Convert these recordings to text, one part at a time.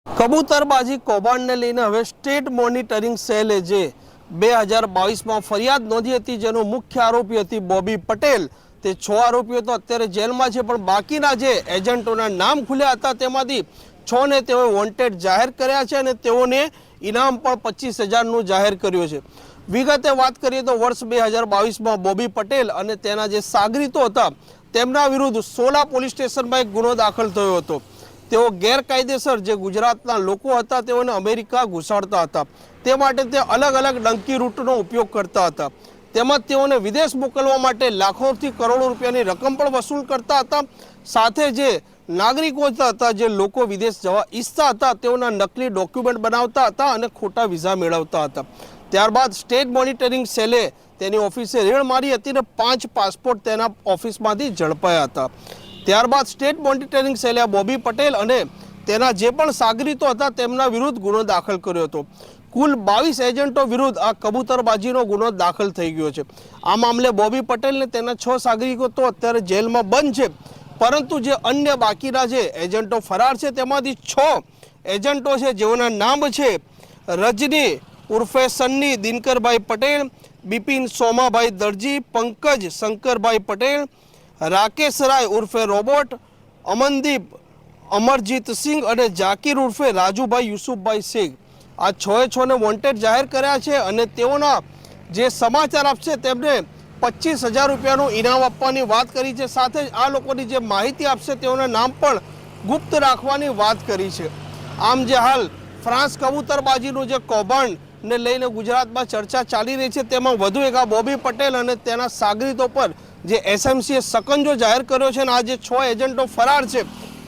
કબૂતરબાજી કૌભાંડને લઈને હવે state monitoring સેલે જે 2022માં ફરિયાદ નોંધી હતી, જેનો મુખ્ય આરોપી હતી બોબી પટેલ, તે 6 આરોપીઓ તો અત્યારે જેલમાં છે, પણ બાકીના જે એજન્ટોના નામ ખુલ્યા હતા તેમાંથી 6 ને તેઓએ વોન્ટેડ જાહેર કર્યા છે અને તેઓને ઇનામ પણ 25,000નું જાહેર કર્યું છે। વિગતે વાત કરીએ તો વર્ષ 2022માં બોબી પટેલ અને તેના જે સાગરીતો હતા તેમના વિરુદ્ધ સોલા પોલીસ સ્ટેશનમાં એક ગુનો દાખલ થયો હતો। તેઓ ગેરકાયદેસર જે ગુજરાતના લોકો હતા તેઓને અમેરિકા ઘુસાડતા હતા, તે માટે તે અલગ અલગ ડંકી રૂટનો ઉપયોગ કરતા હતા। તેમજ તેઓને વિદેશ મોકલવા માટે લાખોથી કરોડો રૂપિયાની રકમ પણ વસૂલ કરતા હતા। સાથે જે નાગરિકો હતા, જે લોકો વિદેશ જવા ઈચ્છતા હતા, તેઓના નકલી ડોક્યુમેન્ટ બનાવતા હતા અને ખોટા વિઝા મેળવતા હતા। ત્યારબાદ સ્ટેટ મોનિટરિંગ સેલે તેની ઓફિસે રેડ મારી હતી અને 5 પાસપોર્ટ તેના ઓફિસમાંથી ઝડપાયા હતા। ત્યારબાદ સ્ટેટ મોનિટરિંગ સેલે બોબી પટેલ અને તેના જે પણ સાગરીતો હતા તેમના વિરુદ્ધ ગુનો દાખલ કર્યો હતો। કુલ 22 એજન્ટો વિરુદ્ધ આ કબૂતરબાજીનો ગુનો દાખલ થઈ ગયો છે। આ મામલે બોબી પટેલ ને તેના 6 સાગરીતો અત્યારે જેલમાં બંધ છે, પરંતુ જે અન્ય બાકીના જે એજન્ટો ફરાર છે તેમાંથી 6 એજન્ટો છે, જેઓના નામ છે રજની ઉર્ફે સન્ની દિનકરભાઈ પટેલ, બિપિન સોમાભાઈ દરજી, પંકજ શંકરભાઈ પટેલ, રાકેશ રાય ઉર્ફે રોબોટ, અમનદીપ અમરજીત સિંહ અને જાકીર ઉર્ફે રાજુભાઈ યુસુફભાઈ શેખ। આ 6 ને વોન્ટેડ જાહેર કર્યા છે અને તેઓના જે સમાચાર આપશે તેમને 25,000 રૂપિયાનું ઇનામ આપવાની વાત કરી છે। સાથે જ આ લોકોની જે માહિતી આપશે તેઓના નામ પણ ગુપ્ત રાખવાની વાત કરી છે। આમ જે હાલ ફ્રાન્સ કબૂતરબાજીનું જે કૌભાંડને લઈને ગુજરાતમાં ચર્ચા ચાલી રહી છે, તેમાં વધુ એક આ બોબી પટેલ અને તેના સાગરીતો પર જે એસએમસીએ શકંજો જાહેર કર્યો છે અને આ જે 6 એજન્ટો ફરાર છે,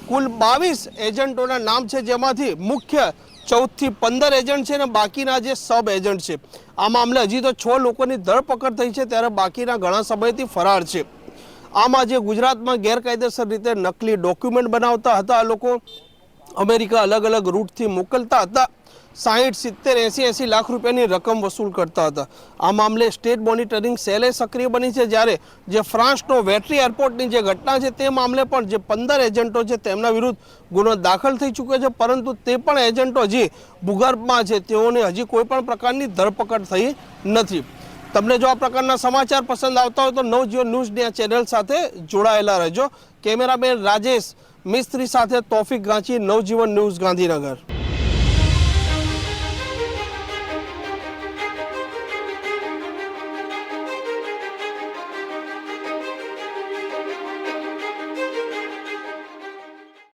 કુલ 22 એજન્ટોના નામ છે, જેમાંથી મુખ્ય 14 થી 15 એજન્ટ છે અને બાકીના જે સબ એજન્ટ છે। આ મામલે હજી તો 6 લોકોની ધરપકડ થઈ છે, ત્યારે બાકીના ઘણા સમયથી ફરાર છે। આમાં જે ગુજરાતમાં ગેરકાયદેસર રીતે નકલી ડોક્યુમેન્ટ બનાવતા હતા, આ લોકો અમેરિકા અલગ અલગ રૂટથી મોકલતા હતા, 60, 70, 80 લાખ રૂપિયાની રકમ વસૂલ કરતા હતા। આ મામલે સ્ટેટ મોનિટરિંગ સેલે સક્રિય બની છે, જ્યારે જે ફ્રાન્સનો વેટ્રી એરપોર્ટની જે ઘટના છે તે મામલે પણ જે 15 એજન્ટો છે તેમના વિરુદ્ધ ગુનો દાખલ થઈ ચૂક્યો છે, પરંતુ તે પણ એજન્ટો હજી ભૂગર્ભમાં છે, તેઓને હજી કોઈ પણ પ્રકારની ધરપકડ થઈ નથી। તમને જો આ પ્રકારના સમાચાર પસંદ આવતા હોય તો નવજીવન ન્યૂઝની ચેનલ સાથે જોડાયેલા રહેજો। કેમેરામેન રાજેશ મિસ્ત્રી સાથે તોફિક ગાંચી, નવજીવન ન્યૂઝ, ગાંધીનગર।